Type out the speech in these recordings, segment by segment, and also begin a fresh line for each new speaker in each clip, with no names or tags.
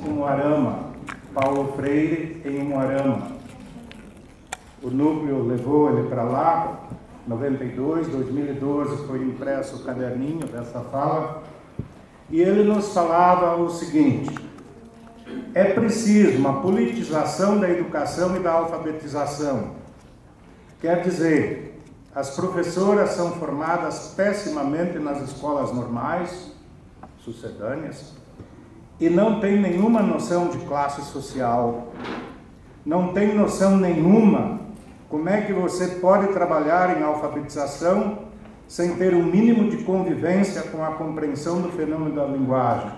Umuarama, Paulo Freire em Umuarama. O núcleo levou ele para lá, 92, 2012 foi impresso o caderninho dessa fala, e ele nos falava o seguinte: é preciso uma politização da educação e da alfabetização. Quer dizer, as professoras são formadas pessimamente nas escolas normais, sucedâneas, e não têm nenhuma noção de classe social, não tem noção nenhuma como é que você pode trabalhar em alfabetização sem ter um mínimo de convivência com a compreensão do fenômeno da linguagem.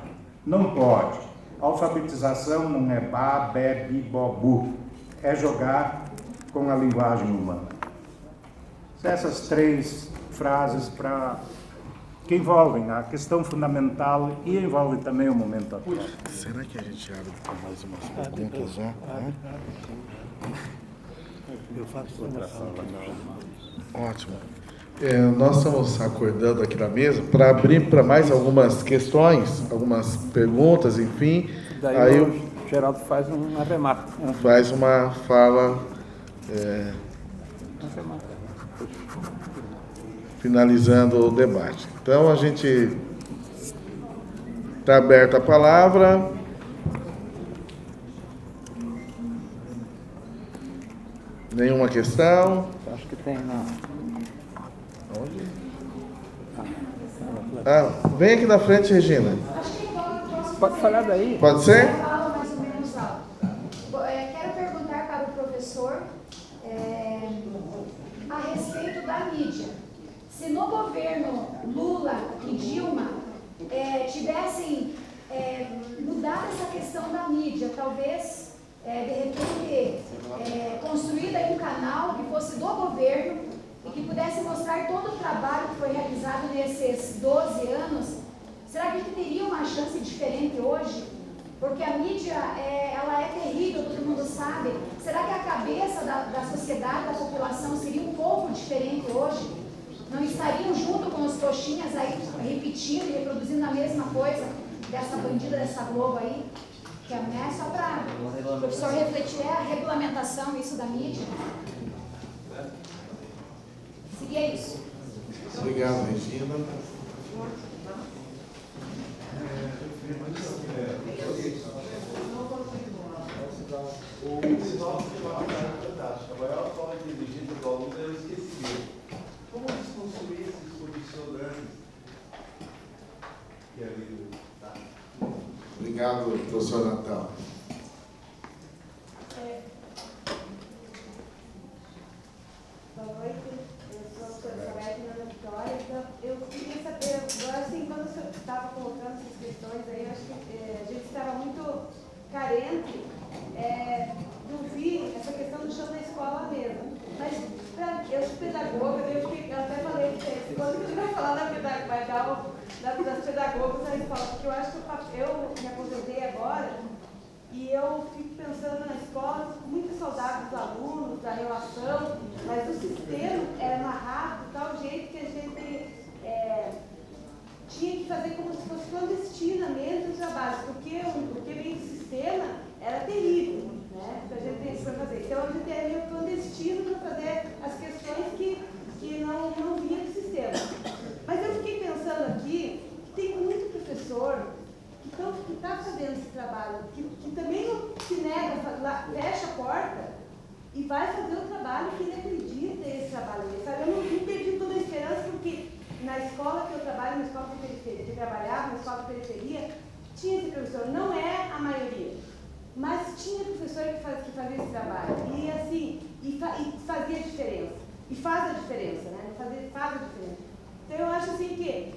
Não pode. Alfabetização não é ba, bé, bi, bo, bu. É jogar com a linguagem humana. Essas três frases que envolvem a questão fundamental e envolvem também o momento atual.
Será que a gente abre para mais umas perguntas já?
Eu faço outra fala.
Ótimo. Nós estamos acordando aqui na mesa para abrir para mais algumas questões, algumas perguntas, enfim.
Daí
aí
o Geraldo faz uma remarca.
Faz uma fala, finalizando o debate. Então, a gente está aberta a palavra. Nenhuma questão?
Acho que tem, não.
Onde? Vem aqui na frente, Regina.
Pode falar daí.
Pode ser?
Fala mais ou menos alto. Quero perguntar para o professor a respeito da mídia. Se no governo Lula e Dilma tivessem mudado essa questão da mídia, talvez de repente construído aí um canal que fosse do governo e que pudesse mostrar todo o trabalho que foi realizado nesses 12 anos, será que a gente teria uma chance diferente hoje? Porque a mídia ela é terrível, todo mundo sabe. Será que a cabeça da sociedade, da população seria um pouco diferente hoje? Não estariam junto com os coxinhas aí repetindo e reproduzindo a mesma coisa dessa bandida, dessa Globo aí? Que é só para o professor refletir a regulamentação, isso da mídia. Seria isso.
Obrigado, Regina.
O sinal de uma é fantástico. A maior forma de inteligência do aluno é o esquecimento. Como desconstruir esses condicionantes? E ali, tá?
Obrigado, professor Natal.
Boa noite, eu sou a professora Edna Vitória. Então, eu queria saber, agora assim, quando o senhor estava colocando essas questões aí, eu acho que a gente estava muito carente de ouvir essa questão do chão da escola mesmo. Mas eu sou pedagoga, eu até falei que quando a gente vai falar das pedagogas na escola, porque eu acho que eu me aposentei agora e eu fico pensando na escola com muita saudade dos alunos, da relação, mas o sistema era narrado de tal jeito que a gente tinha que fazer como se fosse clandestinamente os trabalhos, porque vem do sistema era terrível, né? A gente foi fazer. Então a gente era meio clandestino para fazer as questões que não vinha do sistema. Mas eu fiquei pensando aqui que tem muito professor que está fazendo esse trabalho, que também não se nega, fecha a porta e vai fazer o trabalho que ele acredita nesse trabalho. Sabe? Eu não perdi toda a esperança, porque na escola que eu trabalho, na escola de periferia, que eu trabalhava, na escola de periferia, tinha esse professor, não é a maioria, mas tinha professor que fazia esse trabalho, e assim, e fazia a diferença, e faz a diferença, né? Faz a diferença. Então eu acho assim que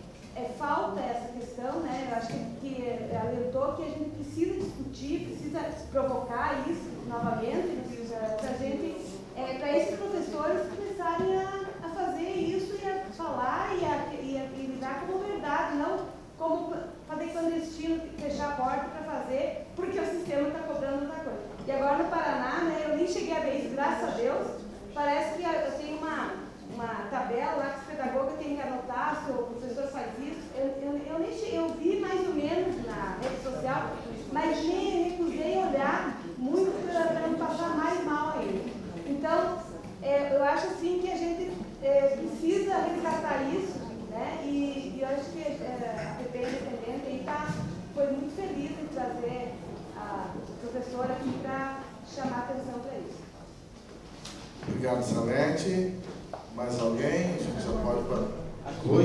falta essa questão, né? Eu acho que alertou que a gente precisa discutir, precisa provocar isso novamente, para esses professores começarem a fazer isso e a falar e lidar como verdade, não como fazer clandestino, fechar a porta para fazer, porque o sistema está cobrando outra coisa. E agora no Paraná, né, eu nem cheguei a ver isso, graças a Deus, parece que eu tenho uma tabela lá que os pedagogas têm que anotar se o professor faz isso. Eu vi mais ou menos na rede social, mas nem
Obrigado, Salete. Mais alguém? A gente já pode para... Oi?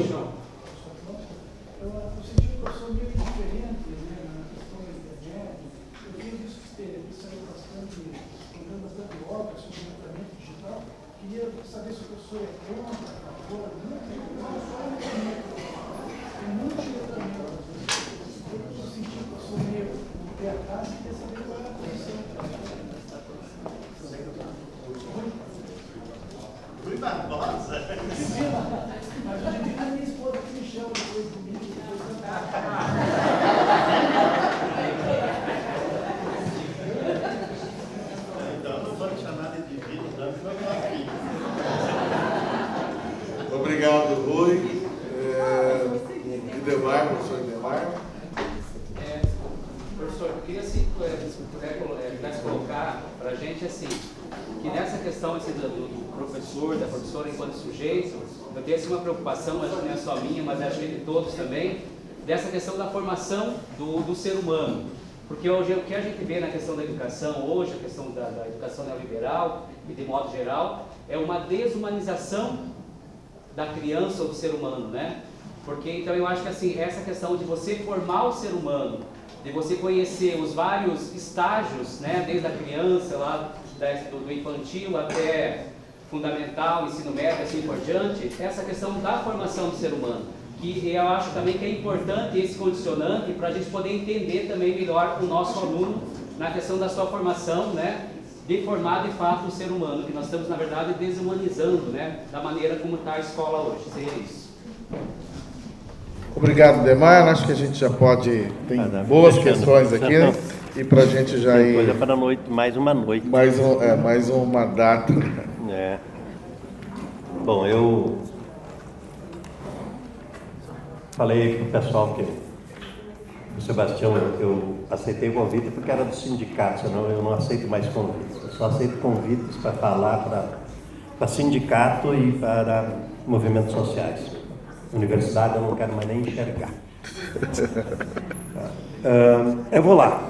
Eu senti que eu sou meio diferente, né, na questão da internet. Eu tenho visto que saiu bastante, comprando bastante obras sobre o tratamento digital. Queria saber se o professor é contra, a favor, não só a internet. Tem muito diretamente. Eu estou sentindo que eu sou meio pé atrás e queria saber qual é a posição.
Fui Barbosa.
Mas eu digo que a minha esposa que me chama depois do vídeo.
Então não vou te chamar de divino, não, senão eu vou aqui.
Obrigado, Rui. Idemar, professor Idemar.
Professor, eu queria se pudesse colocar para a gente assim, que nessa questão assim, do professor, da professora enquanto sujeito, eu tenho assim, uma preocupação, acho que não é só minha, mas acho que de todos também, dessa questão da formação do ser humano. Porque hoje o que a gente vê na questão da educação, hoje a questão da educação neoliberal e de modo geral, é uma desumanização da criança ou do ser humano, né? Porque então eu acho que assim, essa questão de você formar o ser humano, de você conhecer os vários estágios, né, desde a criança, lá do infantil até fundamental, ensino médio, assim por diante, essa questão da formação do ser humano, que eu acho também que é importante esse condicionante para a gente poder entender também melhor o nosso aluno na questão da sua formação, né, de formar de fato o ser humano, que nós estamos na verdade desumanizando, né, da maneira como está a escola hoje, seria isso.
Obrigado, Demar. Acho que a gente já pode... Tem boas questões aqui, né? E para a gente já ir...
Coisa para a noite, mais uma noite.
Mais uma data.
É. Bom, eu falei para o pessoal que o Sebastião, eu aceitei o convite porque era do sindicato, senão eu não aceito mais convites. Eu só aceito convites para falar para sindicato e para movimentos sociais. Universidade eu não quero mais nem enxergar. Eu vou lá.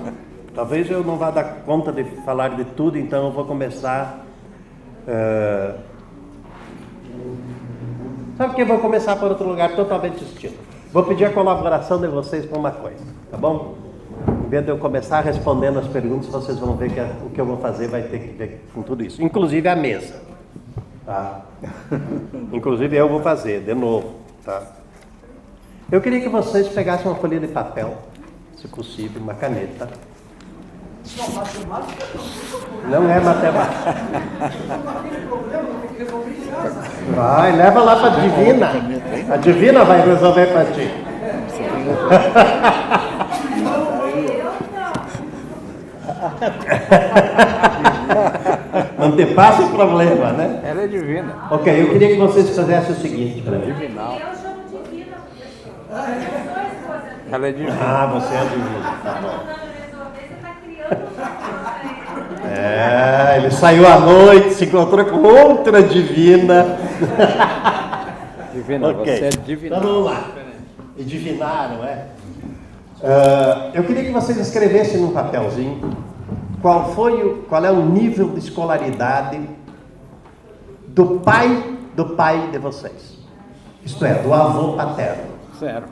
Talvez eu não vá dar conta de falar de tudo, então eu vou começar... Sabe que eu vou começar por outro lugar totalmente distinto. Vou pedir a colaboração de vocês para uma coisa, tá bom? Em vez de eu começar respondendo as perguntas, vocês vão ver que o que eu vou fazer vai ter que ver com tudo isso. Inclusive a mesa. Tá? Inclusive eu vou fazer, de novo. Tá? Eu queria que vocês pegassem uma folha de papel, se possível, uma caneta. Não é matemática. Vai, leva lá para a Divina. A Divina vai resolver para ti. Não te passa o problema, né?
Ela é divina.
Ok, eu queria que vocês fizessem o seguinte para mim.
Divinal.
Eu chamo divina.
Ela é divina.
Ah, você é divina. Tá bom. Ele saiu à noite, se encontrou com outra divina.
Divina,
Okay.
você é divina.
Então vamos lá. E divinaram, é? Eu queria que vocês escrevessem num papelzinho qual é o nível de escolaridade do pai de vocês. Isto é, do avô paterno.
Zero.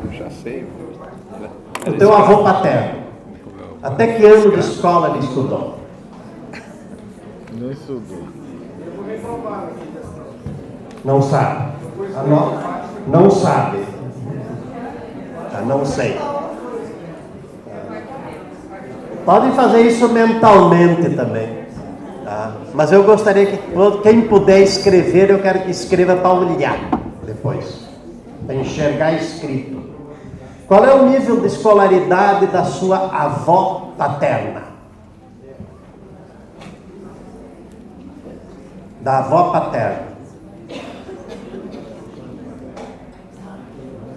Eu já sei.
O teu avô paterno. Até que ano de escola ele estudou?
Não estudou.
Não sabe. Não sabe. Não sei. Podem fazer isso mentalmente também. Tá? Mas eu gostaria que quem puder escrever, eu quero que escreva para olhar depois. Para enxergar escrito. Qual é o nível de escolaridade da sua avó paterna? Da avó paterna.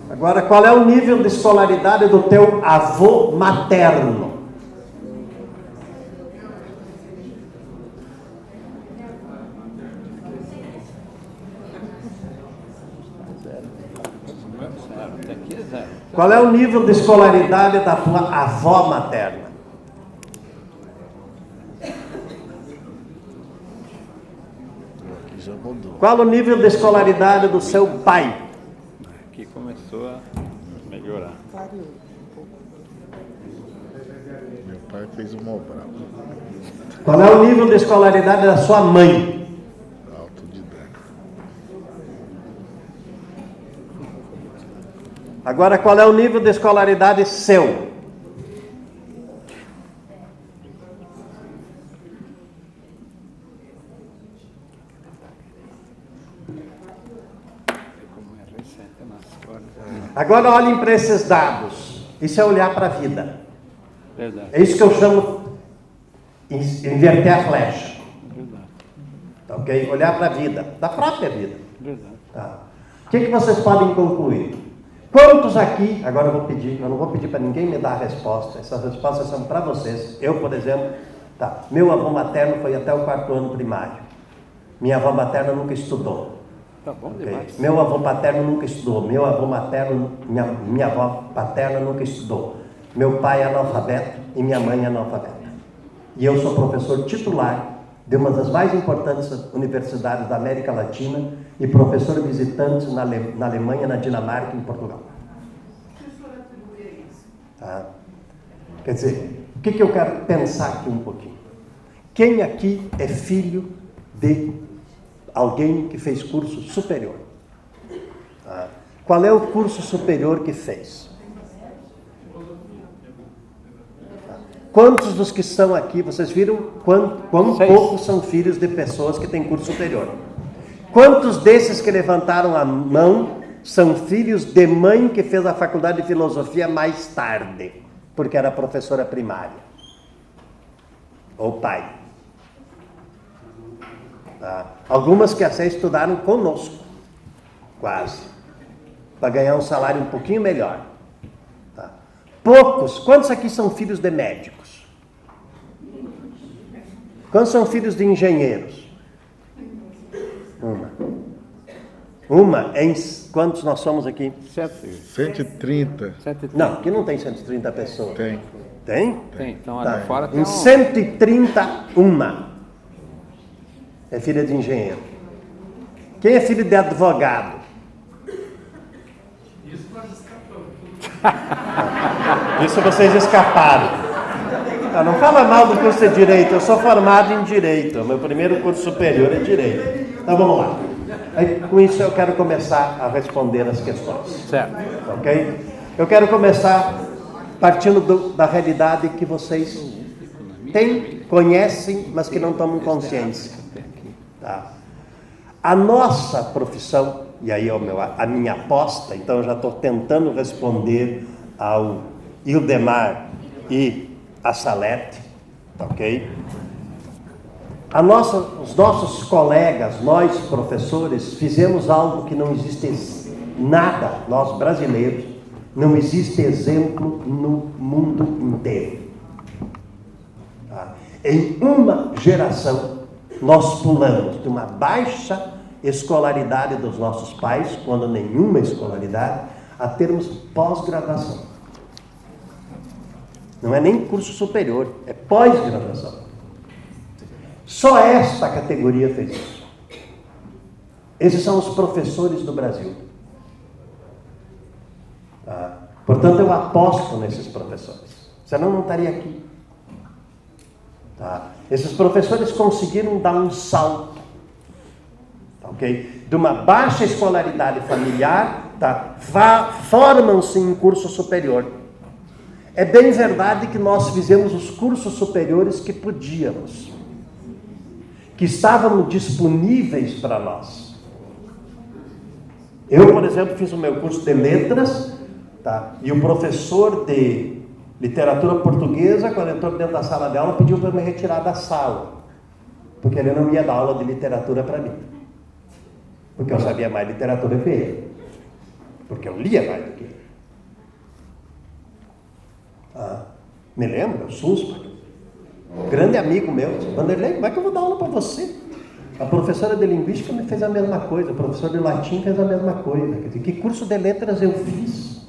Agora, qual é o nível de escolaridade do teu avô materno? Qual é o nível de escolaridade da tua avó materna?
já mudou.
Qual o nível de escolaridade do seu pai?
Aqui começou a melhorar.
Meu pai fez o Mobral.
Qual é o nível de escolaridade da sua mãe?
Autodidata.
Agora, qual é o nível de escolaridade seu?
Como é recente nas escolas.
Agora olhem para esses dados. Isso é olhar para a vida.
Verdade.
É isso que eu chamo inverter a flecha.
Verdade.
Tá, ok? Olhar para a vida, da própria vida.
Verdade.
Tá. O que vocês podem concluir? Quantos aqui, agora eu não vou pedir para ninguém me dar a resposta, essas respostas são para vocês. Eu, por exemplo, tá, meu avô materno foi até o 4º ano primário. Minha avó materna nunca estudou.
Tá bom
Okay?
demais.
Meu avô paterno nunca estudou. Meu avô materno, minha avó paterna nunca estudou. Meu pai é analfabeto e minha mãe é analfabeta. E eu sou professor titular de uma das mais importantes universidades da América Latina e professor visitante na Alemanha, na Dinamarca e em Portugal. Tá? Quer dizer, o que eu quero pensar aqui um pouquinho? Quem aqui é filho de alguém que fez curso superior? Tá? Qual é o curso superior que fez? Quantos dos que estão aqui, vocês viram quão poucos são filhos de pessoas que têm curso superior? Quantos desses que levantaram a mão são filhos de mãe que fez a faculdade de filosofia mais tarde, porque era professora primária? Ou pai? Tá? Algumas que até estudaram conosco, quase, para ganhar um salário um pouquinho melhor. Tá? Poucos, quantos aqui são filhos de médicos? Quantos são filhos de engenheiros? Uma em quantos nós somos aqui?
130.
Não, aqui não tem 130 pessoas.
Tem.
Tem?
Tem, então
Tá.
ali fora tem
Em 130, uma é filha de engenheiro. Quem é filho de advogado? Isso vocês escaparam. Não fala mal do curso de Direito, eu sou formado em Direito, meu primeiro curso superior é Direito. Então vamos lá. Aí, com isso eu quero começar a responder as questões.
certo.
Ok? Eu quero começar partindo da realidade que vocês têm, conhecem, mas que não tomam consciência. Tá? A nossa profissão, e aí a minha aposta, então eu já estou tentando responder ao Ildemar e a Salete, ok? Os nossos colegas, nós professores, fizemos algo que não existe nada, nós brasileiros, não existe exemplo no mundo inteiro. Tá? Em uma geração, nós pulamos de uma baixa escolaridade dos nossos pais, quando nenhuma escolaridade, a termos pós-graduação. Não é nem curso superior, é pós-graduação. Só esta categoria fez isso. Esses são os professores do Brasil. Tá? Portanto, eu aposto nesses professores. Senão não estaria aqui. Tá? Esses professores conseguiram dar um salto. Tá, ok? De uma baixa escolaridade familiar, tá? Formam-se em curso superior. É bem verdade que nós fizemos os cursos superiores que podíamos, que estavam disponíveis para nós. Eu, por exemplo, fiz o meu curso de letras, tá? E o professor de literatura portuguesa, quando entrou dentro da sala de aula, pediu para eu me retirar da sala, porque ele não ia dar aula de literatura para mim, porque eu sabia mais literatura que ele, porque eu lia mais do que ele. Me lembro, o Sunspa, grande amigo meu, disse: Vanderlei, como é que eu vou dar aula para você? A professora de linguística me fez a mesma coisa, o professor de latim fez a mesma coisa. Quer dizer, que curso de letras eu fiz?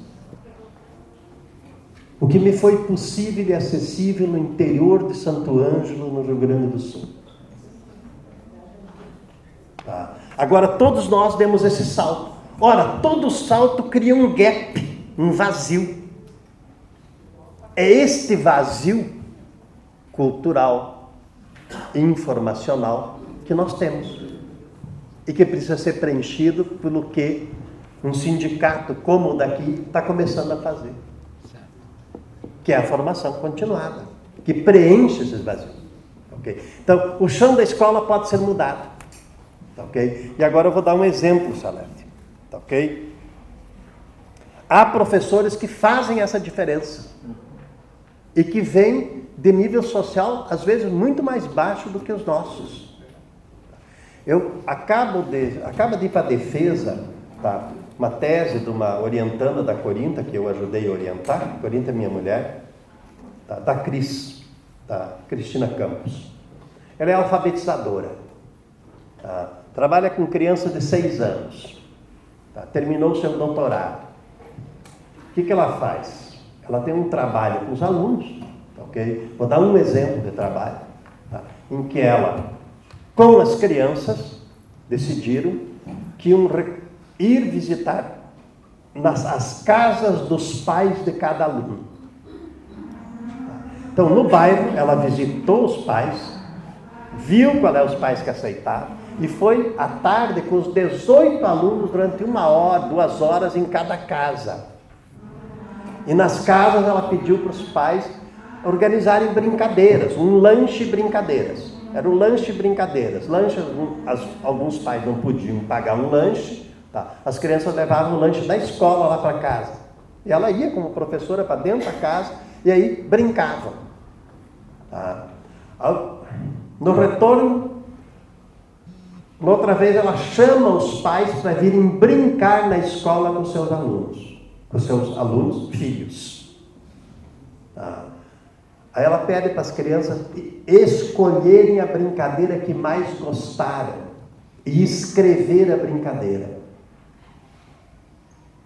O que me foi possível e acessível no interior de Santo Ângelo, no Rio Grande do Sul. Tá? Agora, todos nós demos esse salto. Ora, todo salto cria um gap, um vazio. É este vazio cultural, informacional, que nós temos. E que precisa ser preenchido pelo que um sindicato como o daqui está começando a fazer. Que é a formação continuada, que preenche esses vazios. Okay? Então, o chão da escola pode ser mudado. Okay? E agora eu vou dar um exemplo, Salete. Okay? Há professores que fazem essa diferença e que vêm de nível social, às vezes, muito mais baixo do que os nossos. Eu acabo de ir para a defesa, tá? Uma tese de uma orientanda da Corinta, que eu ajudei a orientar. Corinta é minha mulher, tá? Da Cris, tá? Cristina Campos. Ela é alfabetizadora, tá? Trabalha com crianças de 6 anos, tá? Terminou o seu doutorado. O que ela faz? Ela tem um trabalho com os alunos, tá, ok? Vou dar um exemplo de trabalho, tá? Em que ela, com as crianças, decidiram que ir visitar as casas dos pais de cada aluno. Então, no bairro, ela visitou os pais, viu qual é os pais que aceitaram, e foi à tarde com os 18 alunos durante 1 hora, 2 horas em cada casa. E nas casas ela pediu para os pais organizarem brincadeiras, um lanche brincadeiras. Era um lanche brincadeiras. Alguns pais não podiam pagar um lanche, tá? As crianças levavam o lanche da escola lá para casa. E ela ia como professora para dentro da casa e aí brincavam. Tá? No retorno, outra vez ela chama os pais para virem brincar na escola com seus alunos, filhos. Tá? Aí ela pede para as crianças escolherem a brincadeira que mais gostaram e escrever a brincadeira.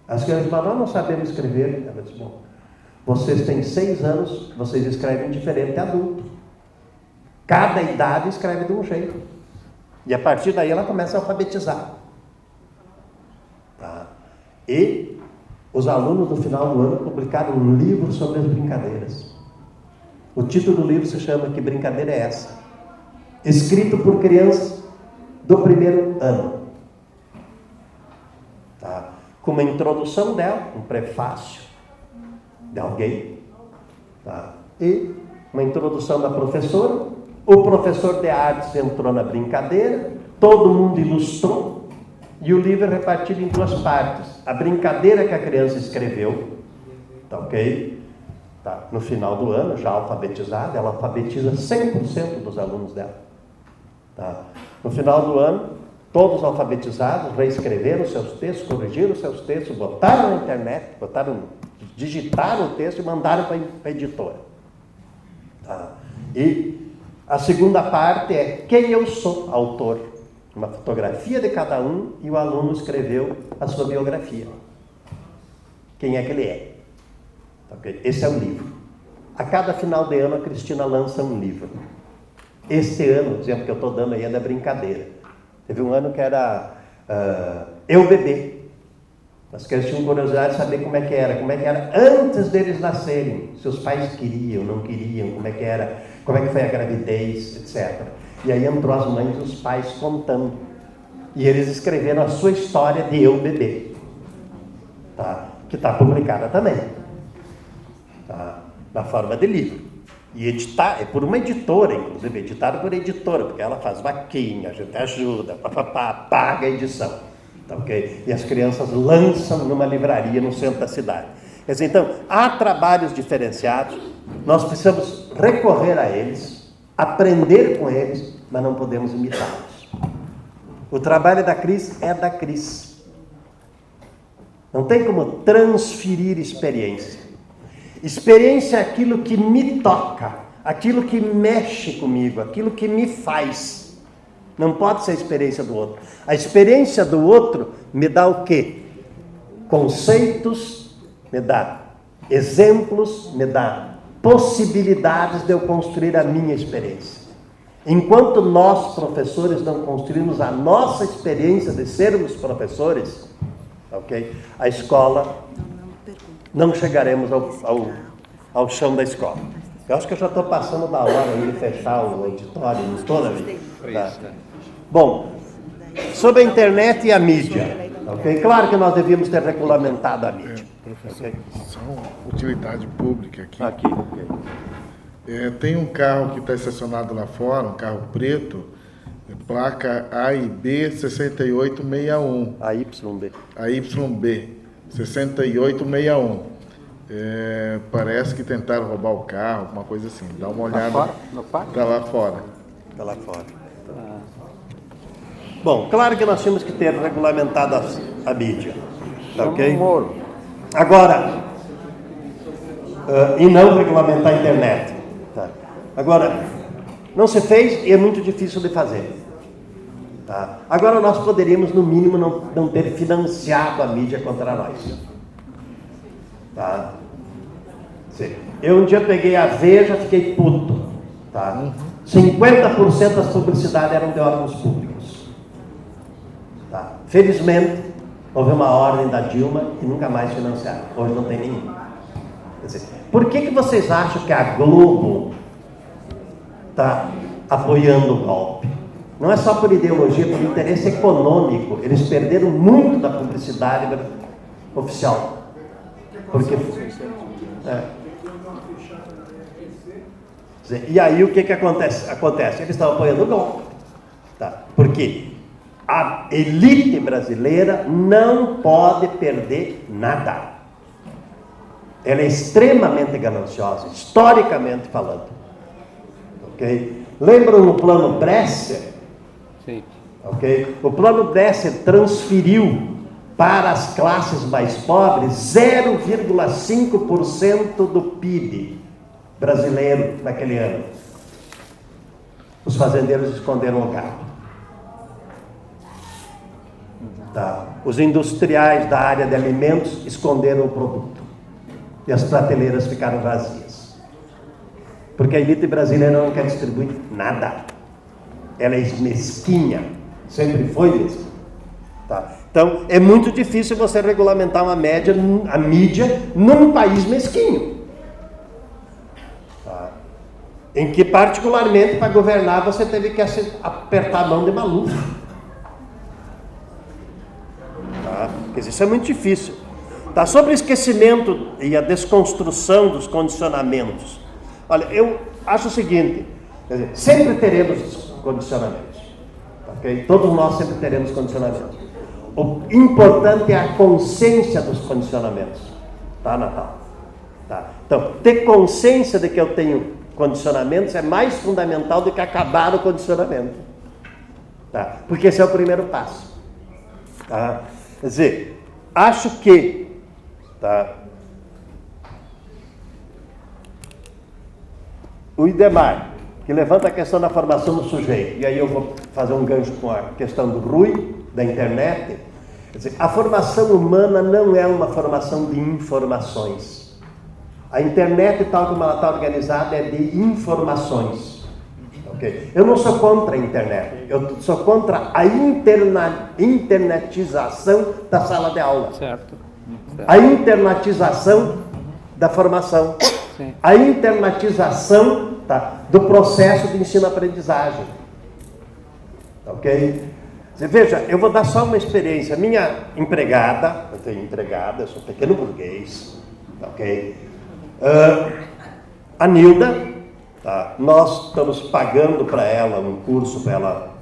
As crianças falam, nós não sabemos escrever. Ela diz, bom, vocês têm 6 anos, vocês escrevem diferente de adulto. Cada idade escreve de um jeito. E a partir daí ela começa a alfabetizar. Tá? E os alunos no final do ano publicaram um livro sobre as brincadeiras. O título do livro se chama Que Brincadeira é Essa? Escrito por crianças do 1º ano. Tá? Com uma introdução dela, um prefácio de alguém. Tá? E uma introdução da professora. O professor de artes entrou na brincadeira. Todo mundo ilustrou. E o livro é repartido em 2 partes. A brincadeira que a criança escreveu. Tá ok? Tá. No final do ano, já alfabetizada, ela alfabetiza 100% dos alunos dela. Tá. No final do ano, todos alfabetizados, reescreveram seus textos, corrigiram seus textos, botaram na internet, digitaram o texto e mandaram para a editora. Tá. E a segunda parte é quem eu sou, autor. Uma fotografia de cada um e o aluno escreveu a sua biografia. Quem é que ele é? Okay. Esse é o livro. A cada final de ano a Cristina lança um livro. Este ano, o exemplo que eu estou dando aí é da brincadeira. Teve um ano que era Eu Bebê. As crianças tinham curiosidade de saber como é que era antes deles nascerem. Se os pais queriam, não queriam, como é que era, como é que foi a gravidez, etc. E aí entrou as mães e os pais contando. E eles escreveram a sua história de Eu Bebê. Tá? Que está publicada também. Tá? Na forma de livro. E editar, é por uma editora, inclusive, editado por editora, porque ela faz vaquinha, a gente ajuda, paga a edição. Tá, okay? E as crianças lançam numa livraria no centro da cidade. Quer dizer, então, há trabalhos diferenciados, nós precisamos recorrer a eles, aprender com eles, mas não podemos imitá-los. O trabalho da Cris é da Cris. Não tem como transferir experiência. Experiência é aquilo que me toca, aquilo que mexe comigo, aquilo que me faz. Não pode ser a experiência do outro. A experiência do outro me dá o quê? Conceitos, me dá exemplos, me dá possibilidades de eu construir a minha experiência. Enquanto nós, professores, não construímos a nossa experiência de sermos professores, ok? A escola, não chegaremos ao chão da escola. Eu acho que eu já estou passando da hora de fechar o auditório, não estou, né? Tá. Bom, sobre a internet e a mídia, ok? Claro que nós devíamos ter regulamentado a mídia.
Professor, só utilidade pública aqui.
Aqui, ok.
Tem um carro que está estacionado lá fora, um carro preto, placa AIB 6861. AYB 6861. Parece que tentaram roubar o carro, alguma coisa assim. Dá uma olhada.
Lá fora? No parque?
Está lá fora.
Está lá fora. Bom, claro que nós tínhamos que ter regulamentado a mídia. Tá, ok? Agora, e não regulamentar a internet. Tá? Agora, não se fez e é muito difícil de fazer. Tá? Agora nós poderíamos, no mínimo, não ter financiado a mídia contra nós. Tá? Sim. Eu um dia peguei a Veja, fiquei puto. Tá? 50% das publicidades eram de órgãos públicos. Tá? Felizmente, houve uma ordem da Dilma e nunca mais financiaram. Hoje não tem nenhum. Quer dizer, por que vocês acham que a Globo está apoiando o golpe? Não é só por ideologia, por interesse econômico. Eles perderam muito da publicidade oficial. Porque... E aí o que acontece? Eles estão apoiando o golpe. Tá? Por quê? A elite brasileira não pode perder nada. Ela é extremamente gananciosa, historicamente falando. Ok? Lembram no plano Bresser?
Sim.
Ok? O plano Bresser transferiu para as classes mais pobres 0,5% do PIB brasileiro naquele ano. Os fazendeiros esconderam o gado. Tá. Os industriais da área de alimentos esconderam o produto. E as prateleiras ficaram vazias. Porque a elite brasileira não quer distribuir nada. Ela é mesquinha. Sempre foi mesmo. Tá. Então, é muito difícil você regulamentar a mídia num país mesquinho. Tá. Em que, particularmente, para governar, você teve que apertar a mão de Maluf. Tá? Quer dizer, isso é muito difícil. Tá? Sobre o esquecimento e a desconstrução dos condicionamentos. Olha, eu acho o seguinte, quer dizer, sempre teremos condicionamentos. Okay? Todos nós sempre teremos condicionamentos. O importante é a consciência dos condicionamentos. Tá, Natal? Tá. Então, ter consciência de que eu tenho condicionamentos é mais fundamental do que acabar o condicionamento. Tá? Porque esse é o primeiro passo. Tá? Quer dizer, acho que o Idemar, que levanta a questão da formação do sujeito, e aí eu vou fazer um gancho com a questão do Rui, da internet. Quer dizer, a formação humana não é uma formação de informações. A internet, tal como ela está organizada, é de informações. Okay? Eu não sou contra a internet, eu sou contra a internetização da sala de aula.
Certo.
A internetização da formação.
Sim.
A internetização do processo de ensino-aprendizagem. Ok? Você veja, eu vou dar só uma experiência. Minha empregada, eu tenho empregada, eu sou pequeno burguês, ok? A Nilda, tá? Nós estamos pagando para ela um curso para ela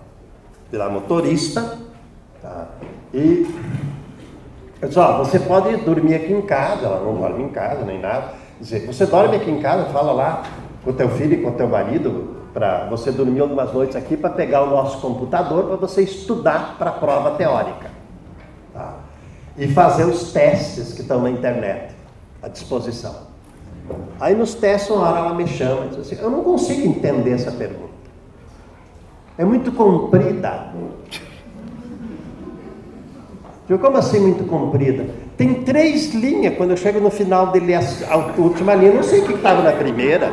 virar motorista, tá? E eu disse, você pode dormir aqui em casa. Ela não dorme em casa nem nada. Dizer, você dorme aqui em casa, fala lá com o teu filho e com o teu marido, para você dormir algumas noites aqui, para pegar o nosso computador, para você estudar para a prova teórica. Tá? E fazer os testes que estão na internet, à disposição. Aí nos testes, uma hora ela me chama e diz assim, eu não consigo entender essa pergunta. É muito comprida. Como assim muito comprida? Tem 3 linhas, quando eu chego no final dele, a última linha, eu não sei o que estava na primeira.